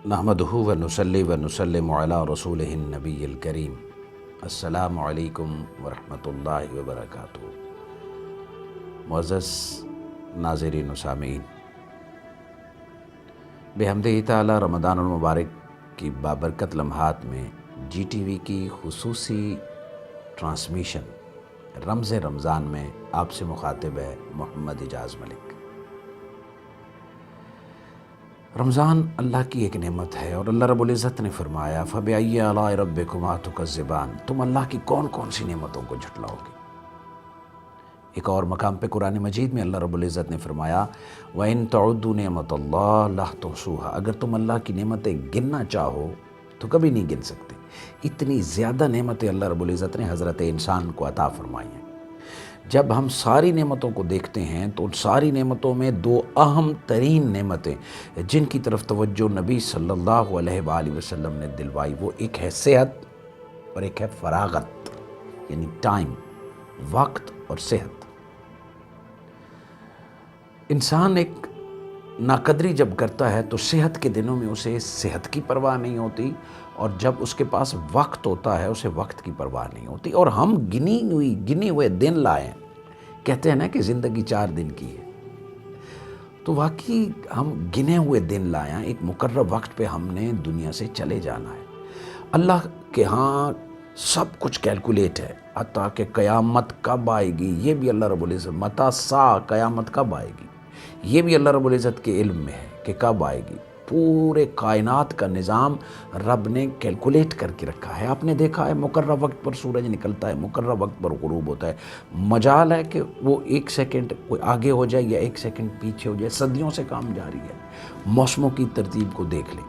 नहमदुहु व नुसल्ली व नुसल्लिमु अला रसूलिहिन नबिय्यिल करीम। अस्सलामु अलैकुम व रहमतुल्लाहि व बरकातुहू। मुअज़्ज़ज़ नाज़रीन व सामीन, बिहम्दिही ताला रमज़ानुल मुबारक की बाबरकत लम्हात में GTV की खुसूसी ट्रांसमिशन रमज़ रमज़ान में आपसे मुखातिब है मोहम्मद इजाज़ मलिक। रमज़ान अल्लाह की एक नेमत है और अल्लाह रब्बुल इज़्ज़त ने फरमाया फ़बिअय्यि आलाइ रब्बिकुमा तुकज़्ज़िबान, तुम अल्लाह की कौन कौन सी नेमतों को झुटलाओगे। एक और मकाम पे कुरान मजीद में अल्लाह रब्बुल इज़्ज़त ने फरमाया व इन तउद्दू निअमतल्लाह ला तुहसूहा, अगर तुम अल्लाह की नेमतें गिनना चाहो तो कभी नहीं गिन सकते। इतनी ज़्यादा नेमतें अल्लाह रब्बुल इज़्ज़त ने हज़रत इंसान को अता फरमाई हैं। जब हम सारी नेमतों को देखते हैं तो उन सारी नेमतों में दो अहम तरीन नेमतें जिनकी तरफ तवज्जो नबी सल्लल्लाहु अलैहि वसल्लम ने दिलवाई, वो एक है सेहत और एक है फरागत, यानी टाइम, वक्त और सेहत। इंसान एक नाकदरी जब करता है तो सेहत के दिनों में उसे सेहत की परवाह नहीं होती, और जब उसके पास वक्त होता है उसे वक्त की परवाह नहीं होती। और हम गिने हुए दिन लाएं, कहते हैं ना कि ज़िंदगी 4 दिन की है, तो वाकई हम गिने हुए दिन लाएं, एक मुकर्रर वक्त पे हमने दुनिया से चले जाना है। अल्लाह के यहाँ सब कुछ कैलकुलेट है, अता कि क़यामत कब आएगी ये भी अल्लाह रब्बुल इज़्ज़त, मता सा, क़यामत कब आएगी ये भी अल्लाह रब्बुल इज़्ज़त के इल्म में है कि कब आएगी। पूरे कायनात का निज़ाम रब ने कैलकुलेट करके रखा है। आपने देखा है मुकर्रर वक्त पर सूरज निकलता है, मुकर्रर वक्त पर गुरूब होता है। मजाल है कि वो 1 सेकंड कोई आगे हो जाए या 1 सेकंड पीछे हो जाए, सदियों से काम जारी है। मौसमों की तरतीब को देख लें,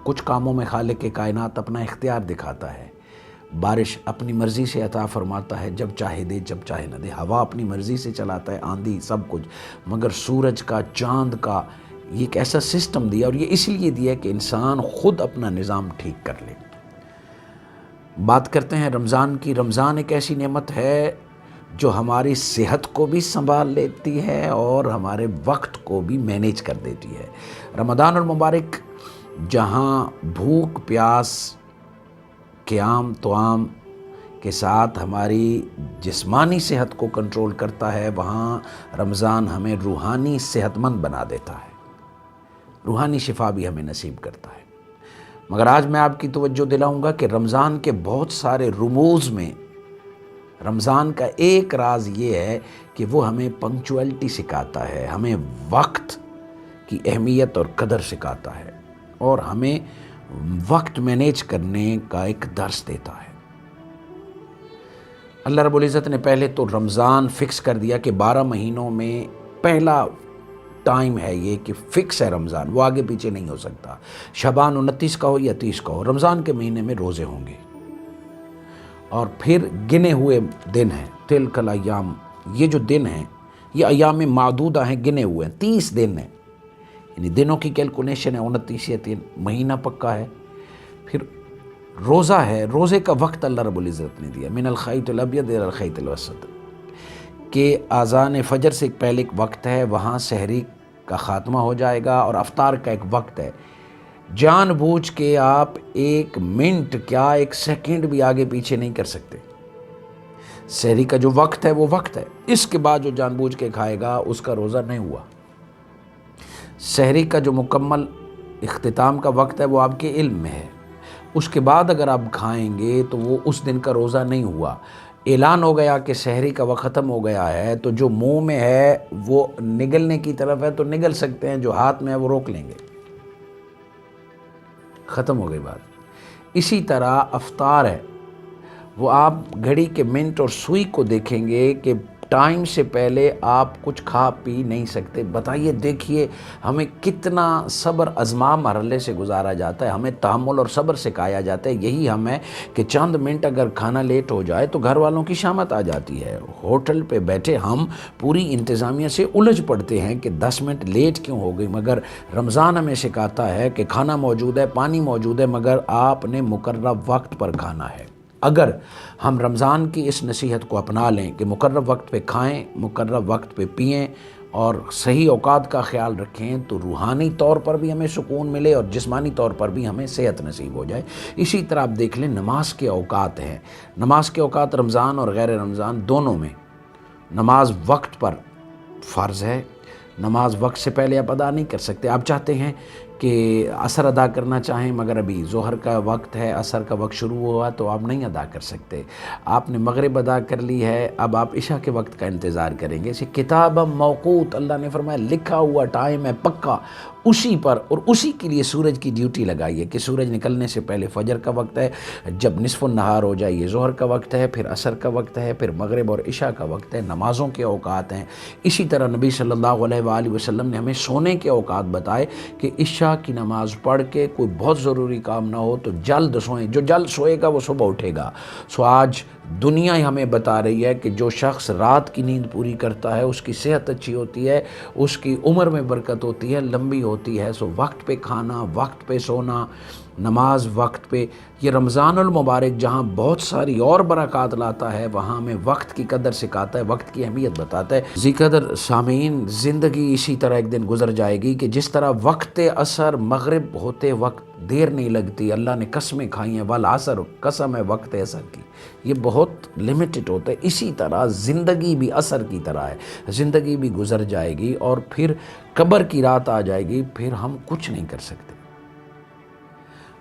कुछ कामों में खालिक के कायनात अपना इख्तियार दिखाता है। बारिश अपनी मर्ज़ी से अता फरमाता है, जब चाहे दे जब चाहे न दे। हवा अपनी मर्ज़ी से चलाता है, आंधी, सब कुछ। मगर सूरज का, चाँद का ये एक ऐसा सिस्टम दिया, और ये इसलिए दिया कि इंसान ख़ुद अपना निज़ाम ठीक कर ले। बात करते हैं रमज़ान की। रमज़ान एक ऐसी नेमत है जो हमारी सेहत को भी संभाल लेती है और हमारे वक्त को भी मैनेज कर देती है। रमज़ानुल मुबारक जहाँ भूख प्यास क़याम तवाम के साथ हमारी जिस्मानी सेहत को कंट्रोल करता है, वहाँ रमज़ान हमें रूहानी सेहतमंद बना देता है, रूहानी शिफा भी हमें नसीब करता है। मगर आज मैं आपकी तवज्जो दिलाऊंगा कि रमज़ान के बहुत सारे रुमूज़ में रमज़ान का एक राज ये है कि वो हमें पंक्चुअलिटी सिखाता है, हमें वक्त की अहमियत और कदर सिखाता है, और हमें वक्त मैनेज करने का एक दर्स देता है। अल्लाह रब्बुल इज़्ज़त ने पहले तो रमज़ान फ़िक्स कर दिया कि 12 महीनों में पहला टाइम है ये कि फ़िक्स है रमज़ान, वो आगे पीछे नहीं हो सकता। शबान 29 का हो या 30 का हो, रमज़ान के महीने में रोज़े होंगे। और फिर गिने हुए दिन हैं, तिलकल अय्याम, ये जो दिन हैं ये अय्याम मादूदा हैं, गिने हुए हैं, 30 दिन हैं, यानी दिनों की कैलकुलेशन है 29 या 3, महीना पक्का है। फिर रोज़ा है, रोज़े का वक्त अल्लाह रब्बुल इज़्ज़त ने दिया, मिनल खैतिल अब्यद इलल खैतिल असवद, कि आज़ान फ़जर से पहले एक वक्त है, वहाँ सहरी का ख़ात्मा हो जाएगा, और अफ्तार का एक वक्त है। जानबूझ के आप 1 मिनट क्या 1 सेकंड भी आगे पीछे नहीं कर सकते। सहरी का जो वक्त है वो वक्त है, इसके बाद जो जानबूझ के खाएगा उसका रोज़ा नहीं हुआ। सहरी का जो मुकम्मल इख्तिताम का वक्त है वो आपके इल्म में है, उसके बाद अगर आप खाएंगे तो वो उस दिन का रोज़ा नहीं हुआ। ऐलान हो गया कि सहरी का वक्त ख़त्म हो गया है, तो जो मुंह में है वो निगलने की तरफ है तो निगल सकते हैं, जो हाथ में है वो रोक लेंगे, ख़त्म हो गई बात। इसी तरह अफ्तार है, वो आप घड़ी के मिनट और सुई को देखेंगे कि टाइम से पहले आप कुछ खा पी नहीं सकते। बताइए, देखिए हमें कितना सब्र आज़मा मरहले से गुजारा जाता है, हमें तहम्मुल और सब्र सिखाया जाता है। यही हम है कि चंद मिनट अगर खाना लेट हो जाए तो घर वालों की शामत आ जाती है। होटल पे बैठे हम पूरी इंतज़ामिया से उलझ पड़ते हैं कि 10 मिनट लेट क्यों हो गई, मगर रमज़ान हमें सिखाता है कि खाना मौजूद है, पानी मौजूद है, मगर आपने मुकर्रर वक्त पर खाना है। अगर हम रमज़ान की इस नसीहत को अपना लें कि मुकर्रर वक्त पे खाएं, मुकर्रर वक्त पे पिएं, اور صحیح اوقات کا خیال رکھیں تو روحانی طور پر بھی ہمیں سکون ملے اور جسمانی طور پر بھی ہمیں صحت نصیب ہو جائے۔ اسی طرح آپ دیکھ لیں نماز کے اوقات ہیں، نماز کے اوقات رمضان اور غیر رمضان دونوں میں نماز وقت پر فرض ہے، نماز وقت سے پہلے آپ ادا نہیں کر سکتے۔ آپ چاہتے ہیں کہ عصر ادا کرنا چاہیں مگر ابھی ظہر کا وقت ہے، عصر کا وقت شروع ہوا تو آپ نہیں ادا کر سکتے۔ آپ نے مغرب ادا کر لی ہے، اب آپ عشاء کے وقت کا انتظار کریں گے۔ اسی کتاب موقوت، اللہ نے فرمایا لکھا ہوا ٹائم ہے پکا، اسی پر اور اسی کے لیے سورج کی ڈیوٹی لگائی ہے کہ سورج نکلنے سے پہلے فجر کا وقت ہے، جب نصف النہار ہو جائے یہ ظہر کا وقت ہے، پھر عصر کا وقت ہے، پھر مغرب اور عشاء کا وقت ہے، نمازوں کے اوقات ہیں۔ اسی طرح نبی صلی اللہ علیہ وآلہ وسلم نے ہمیں سونے کے اوقات بتائے کہ عشاء کی نماز پڑھ کے کوئی بہت ضروری کام نہ ہو تو جلد سوئیں، جو جلد سوئے گا وہ صبح اٹھے گا۔ سو آج دنیا ہمیں بتا رہی ہے کہ جو شخص رات کی نیند پوری کرتا ہے اس کی صحت اچھی ہوتی ہے، اس کی عمر میں برکت ہوتی ہے، لمبی ہوتی ہے۔ سو وقت پہ کھانا، وقت پہ سونا، نماز وقت پہ، یہ رمضان المبارک جہاں بہت ساری اور برکات لاتا ہے وہاں ہمیں وقت کی قدر سکھاتا ہے، وقت کی اہمیت بتاتا ہے۔ ذی قدر سامعین، زندگی اسی طرح ایک دن گزر جائے گی کہ جس طرح وقت عصر مغرب ہوتے وقت دیر نہیں لگتی، اللہ نے قسمیں کھائی ہیں، والعصر قسم ہے وقت عصر کی، یہ بہت لمیٹڈ ہوتا ہے۔ اسی طرح زندگی بھی عصر کی طرح ہے، زندگی بھی گزر جائے گی اور پھر قبر کی رات آ جائے گی، پھر ہم کچھ نہیں کر سکتے۔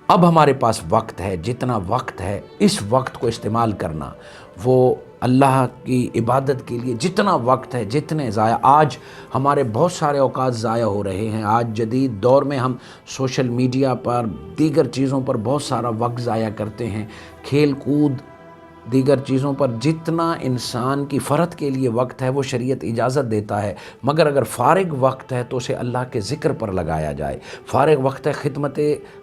اب ہمارے پاس وقت ہے، جتنا وقت ہے اس وقت کو استعمال کرنا، وہ اللہ کی عبادت کے لیے جتنا وقت ہے، جتنے ضائع، آج ہمارے بہت سارے اوقات ضائع ہو رہے ہیں۔ آج جدید دور میں ہم سوشل میڈیا پر، دیگر چیزوں پر بہت سارا وقت ضائع کرتے ہیں، کھیل کود، دیگر چیزوں پر۔ جتنا انسان کی فرد کے لیے وقت ہے وہ شریعت اجازت دیتا ہے، مگر اگر فارغ وقت ہے تو اسے اللہ کے ذکر پر لگایا جائے، فارغ وقت ہے خدمت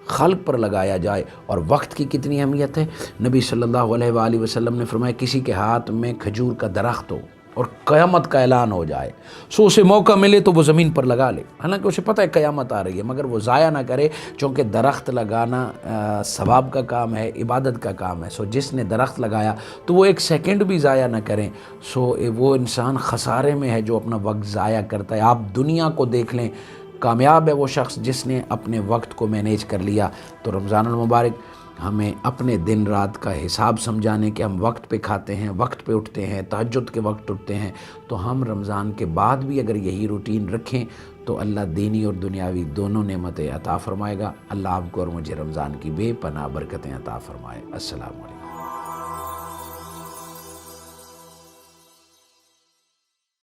خلق پر لگایا جائے۔ اور وقت کی کتنی اہمیت ہے، نبی صلی اللہ علیہ وآلہ وسلم نے فرمایا کسی کے ہاتھ میں کھجور کا درخت ہو اور قیامت کا اعلان ہو جائے، سو اسے موقع ملے تو وہ زمین پر لگا لے، حالانکہ اسے پتہ ہے قیامت آ رہی ہے، مگر وہ ضائع نہ کرے، چونکہ درخت لگانا ثواب کا کام ہے، عبادت کا کام ہے۔ سو جس نے درخت لگایا تو وہ ایک سیکنڈ بھی ضائع نہ کریں، سو وہ انسان خسارے میں ہے جو اپنا وقت ضائع کرتا ہے۔ آپ دنیا کو دیکھ لیں، کامیاب ہے وہ شخص جس نے اپنے وقت کو مینیج کر لیا۔ تو رمضان المبارک ہمیں اپنے دن رات کا حساب سمجھانے کہ ہم وقت پہ کھاتے ہیں، وقت پہ اٹھتے ہیں، تہجد کے وقت اٹھتے ہیں، تو ہم رمضان کے بعد بھی اگر یہی روٹین رکھیں تو اللہ دینی اور دنیاوی دونوں نعمتیں عطا فرمائے گا۔ اللہ آپ کو اور مجھے رمضان کی بے پناہ برکتیں عطا فرمائے۔ السلام علیکم۔